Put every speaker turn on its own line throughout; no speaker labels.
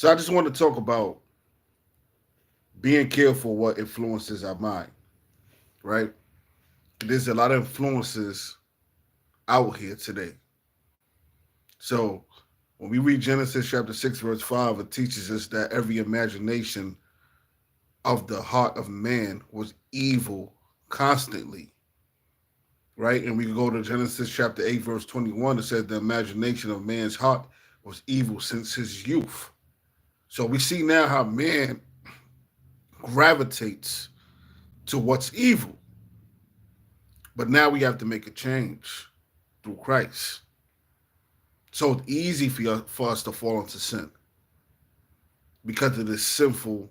So I just want to talk about being careful what influences our mind, right? There's a lot of influences out here today. So when we read Genesis chapter 6, verse 5, it teaches us that every imagination of the heart of man was evil constantly, right? And we can go to Genesis chapter 8, verse 21. It says the imagination of man's heart was evil since his youth. So we see now how man gravitates to what's evil. But now we have to make a change through Christ. So it's easy for us to fall into sin because of this sinful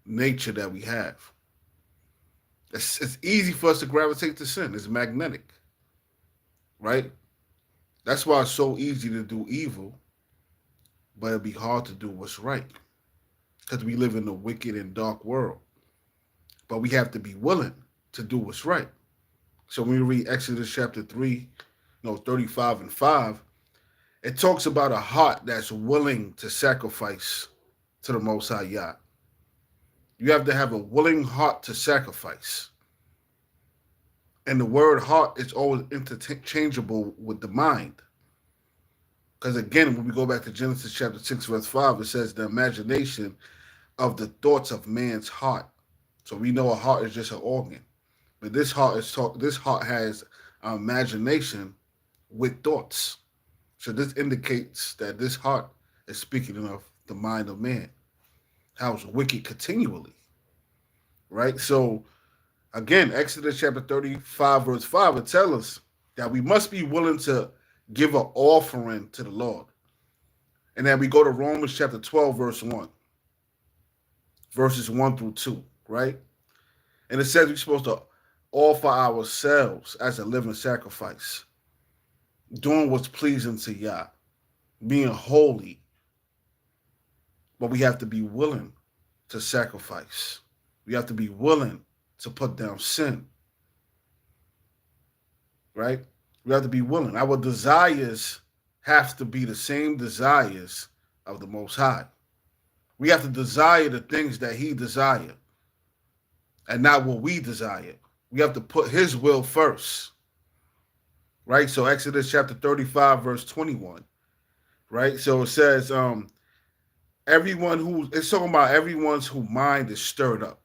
nature that we have. It's easy for us to gravitate to sin. It's magnetic, right? That's why it's so easy to do evil, but it'd be hard to do what's right because we live in a wicked and dark world. But we have to be willing to do what's right. So when we read Exodus chapter 3, 35 and 5, it talks about a heart that's willing to sacrifice to the Most High Yah. You have to have a willing heart to sacrifice. And the word heart is always interchangeable with the mind. Because again, when we go back to Genesis chapter 6, verse 5, it says the imagination of the thoughts of man's heart. So we know a heart is just an organ. But this heart has imagination with thoughts. So this indicates that this heart is speaking of the mind of man, how it's wicked continually, right? So again, Exodus chapter 35, verse 5, it tells us that we must be willing to give an offering to the Lord. And then we go to Romans chapter 12, verse 1, verses 1 through 2, right? And it says we're supposed to offer ourselves as a living sacrifice, doing what's pleasing to Yah, being holy. But we have to be willing to sacrifice. We have to be willing to put down sin, right? We have to be willing. Our desires have to be the same desires of the Most High. We have to desire the things that He desires and not what we desire. We have to put His will first, right? So Exodus chapter 35, verse 21, right? So it says, it's talking about everyone's whose mind is stirred up.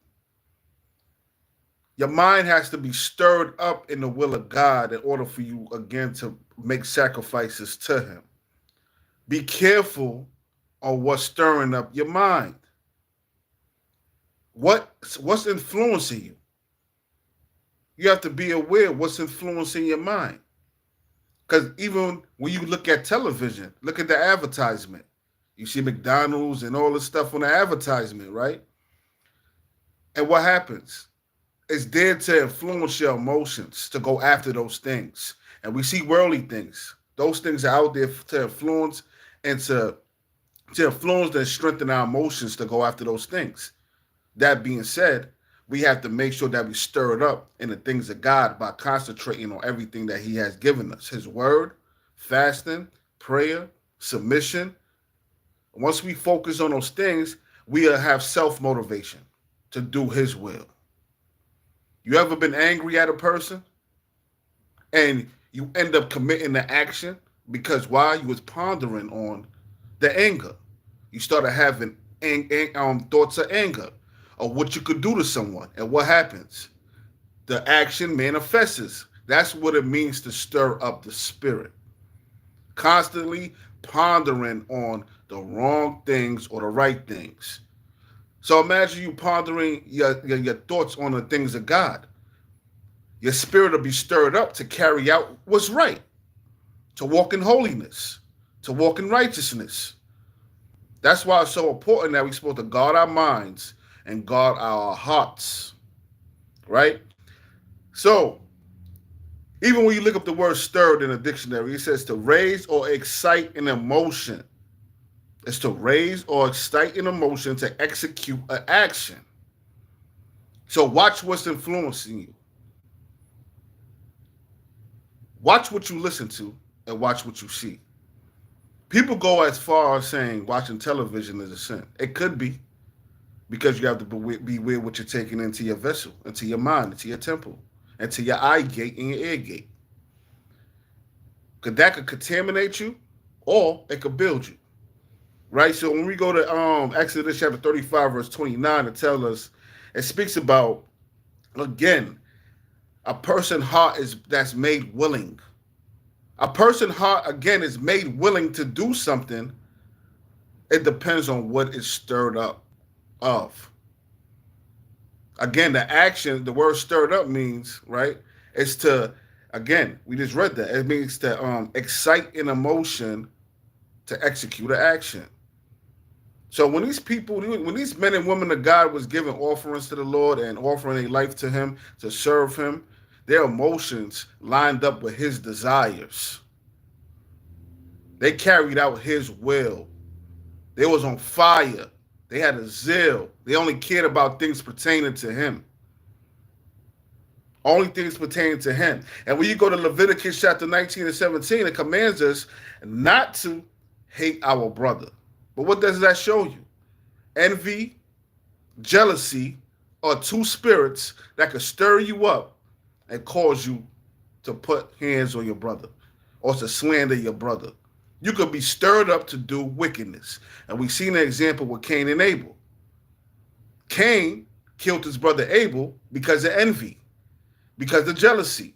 Your mind has to be stirred up in the will of God in order for you, again, to make sacrifices to Him. Be careful on what's stirring up your mind. What's influencing you? You have to be aware of what's influencing your mind. Because even when you look at television, look at the advertisement. You see McDonald's and all this stuff on the advertisement, right? And what happens? It's there to influence your emotions, to go after those things. And we see worldly things. Those things are out there to influence and to influence and strengthen our emotions to go after those things. That being said, we have to make sure that we stir it up in the things of God by concentrating on everything that He has given us. His word, fasting, prayer, submission. Once we focus on those things, we'll have self-motivation to do His will. You ever been angry at a person and you end up committing the action because why? You was pondering on the anger. You started having thoughts of anger or what you could do to someone. And what happens? The action manifests. That's what it means to stir up the spirit. Constantly pondering on the wrong things or the right things. So imagine you pondering your thoughts on the things of God. Your spirit will be stirred up to carry out what's right, to walk in holiness, to walk in righteousness. That's why it's so important that we're supposed to guard our minds and guard our hearts, right? So even when you look up the word stirred in a dictionary, it says to raise or excite an emotion. It's to raise or excite an emotion to execute an action. So watch what's influencing you. Watch what you listen to and watch what you see. People go as far as saying watching television is a sin. It could be, because you have to be aware what you're taking into your vessel, into your mind, into your temple, into your eye gate and your ear gate. Because that could contaminate you, or it could build you. Right? So when we go to Exodus chapter 35, verse 29, it tells us, it speaks about, again, a person's heart that's made willing. A person's heart, again, is made willing to do something. It depends on what it's stirred up of. Again, the action, the word stirred up means, right? It's to, again, we just read that. It means to excite an emotion to execute an action. So when these people, when these men and women of God was giving offerings to the Lord and offering a life to him to serve him, their emotions lined up with his desires. They carried out his will. They was on fire. They had a zeal. They only cared about things pertaining to him. Only things pertaining to him. And when you go to Leviticus chapter 19 and 17, it commands us not to hate our brother. But what does that show you? Envy, jealousy are two spirits that could stir you up and cause you to put hands on your brother or to slander your brother. You could be stirred up to do wickedness. And we've seen an example with Cain and Abel. Cain killed his brother Abel because of envy, because of jealousy.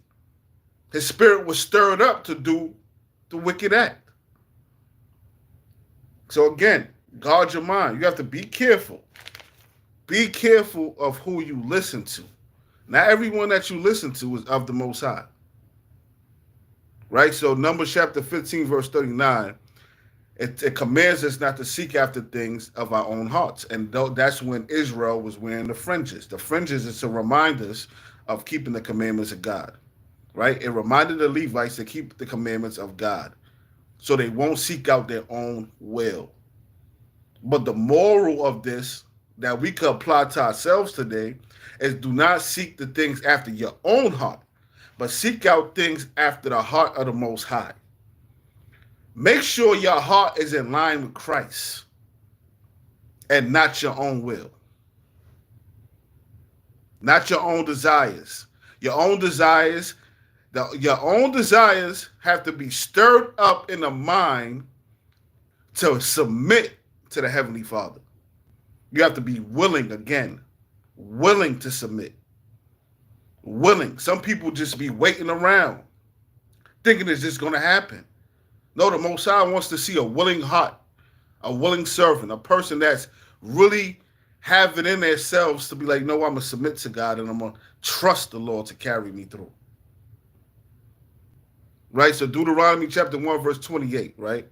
His spirit was stirred up to do the wicked act. So again, guard your mind. You have to be careful. Be careful of who you listen to. Not everyone that you listen to is of the Most High. Right? So Numbers chapter 15, verse 39, it commands us not to seek after things of our own hearts. And that's when Israel was wearing the fringes. The fringes is to remind us of keeping the commandments of God. Right? It reminded the Levites to keep the commandments of God, so they won't seek out their own will. But the moral of this that we could apply to ourselves today is do not seek the things after your own heart, but seek out things after the heart of the Most High. Make sure your heart is in line with Christ and not your own will. Not your own desires. Your own desires have to be stirred up in the mind to submit to the Heavenly Father. You have to be willing, again, willing to submit. Willing. Some people just be waiting around, thinking it's just going to happen. No, the Most High wants to see a willing heart, a willing servant, a person that's really having in themselves to be like, no, I'm going to submit to God and I'm going to trust the Lord to carry me through. Right? So Deuteronomy chapter 1, verse 28, right?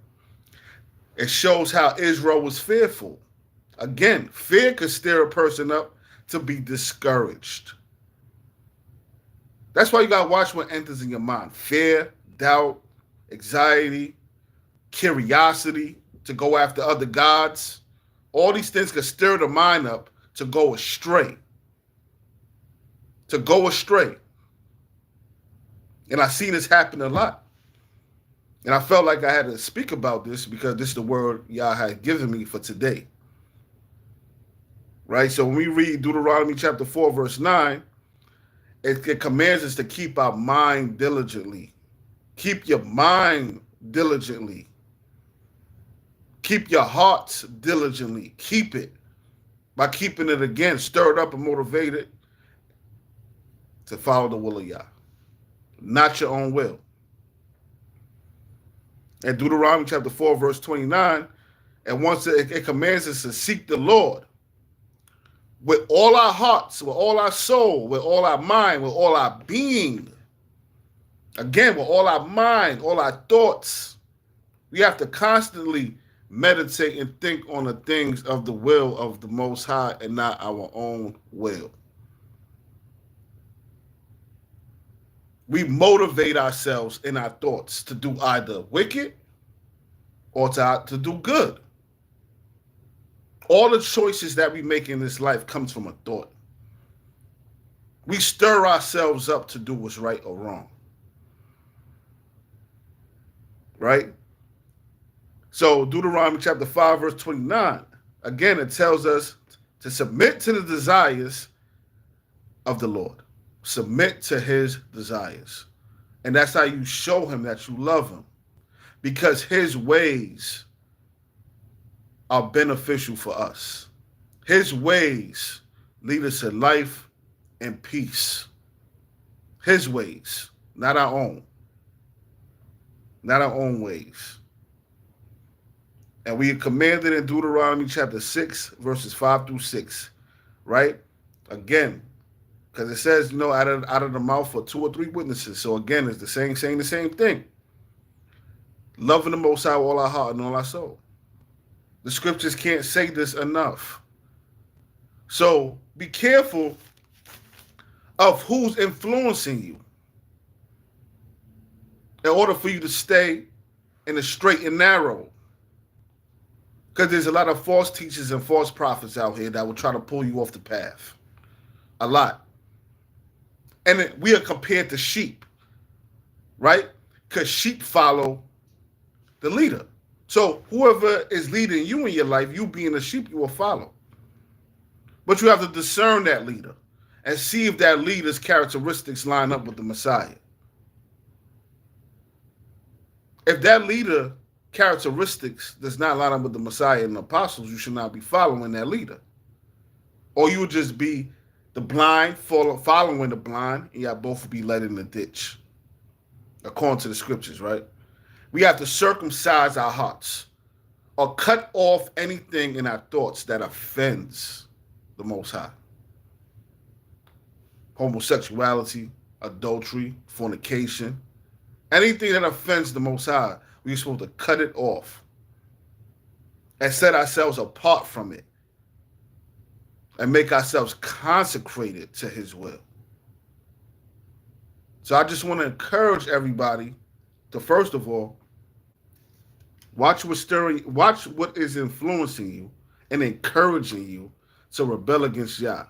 It shows how Israel was fearful. Again, fear could stir a person up to be discouraged. That's why you got to watch what enters in your mind. Fear, doubt, anxiety, curiosity to go after other gods. All these things can stir the mind up to go astray. To go astray. And I've seen this happen a lot. And I felt like I had to speak about this because this is the word Yah had given me for today. Right? So when we read Deuteronomy chapter 4, verse 9, it commands us to keep our mind diligently. Keep your mind diligently. Keep your hearts diligently. Keep it. By keeping it, again, stirred up and motivated to follow the will of Yah. Not your own will. And Deuteronomy chapter 4, verse 29, and once it commands us to seek the Lord with all our hearts, with all our soul, with all our mind, with all our being. Again, with all our mind, all our thoughts. We have to constantly meditate and think on the things of the will of the Most High and not our own will. We motivate ourselves in our thoughts to do either wicked or to do good. All the choices that we make in this life comes from a thought. We stir ourselves up to do what's right or wrong. Right? So Deuteronomy chapter 5, verse 29, again, it tells us to submit to the desires of the Lord. Submit to his desires. And that's how you show him that you love him. Because his ways are beneficial for us. His ways lead us to life and peace. His ways, not our own. Not our own ways. And we are commanded in Deuteronomy chapter 6, verses 5 through 6, right? Again, because it says, out of the mouth of 2 or 3 witnesses. So again, it's saying the same thing. Loving the Most High with all our heart and all our soul. The scriptures can't say this enough. So be careful of who's influencing you in order for you to stay in the straight and narrow. Because there's a lot of false teachers and false prophets out here that will try to pull you off the path. A lot. And we are compared to sheep, right? Because sheep follow the leader. So whoever is leading you in your life, you being a sheep, you will follow. But you have to discern that leader and see if that leader's characteristics line up with the Messiah. If that leader characteristics does not line up with the Messiah and the apostles, you should not be following that leader. Or you would just be the blind following the blind, and y'all both be led in the ditch. According to the scriptures, right? We have to circumcise our hearts or cut off anything in our thoughts that offends the Most High. Homosexuality, adultery, fornication, anything that offends the Most High, we're supposed to cut it off and set ourselves apart from it and make ourselves consecrated to his will. So I just want to encourage everybody to, first of all, watch what is influencing you and encouraging you to rebel against Yah.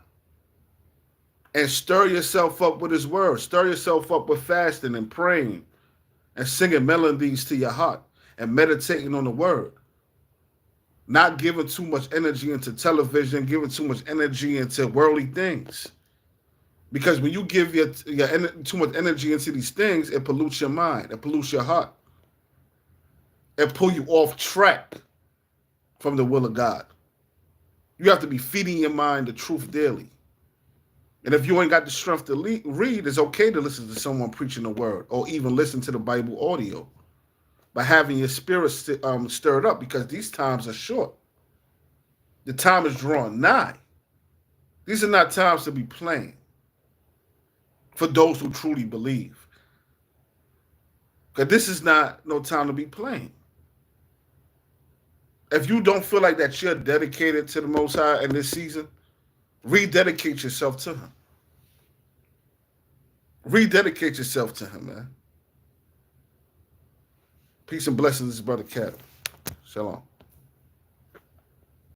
And stir yourself up with his word. Stir yourself up with fasting and praying and singing melodies to your heart and meditating on the word. Not giving too much energy into television, giving too much energy into worldly things. Because when you give your too much energy into these things, it pollutes your mind, it pollutes your heart. It pull you off track from the will of God. You have to be feeding your mind the truth daily. And if you ain't got the strength to read, it's okay to listen to someone preaching the word or even listen to the Bible audio by having your spirit stirred up, because these times are short. The time is drawing nigh. These are not times to be playing for those who truly believe. Because this is not no time to be playing. If you don't feel like that you're dedicated to the Most High in this season, rededicate yourself to him. Rededicate yourself to him, man. Peace and blessings, Brother Cat. Shalom.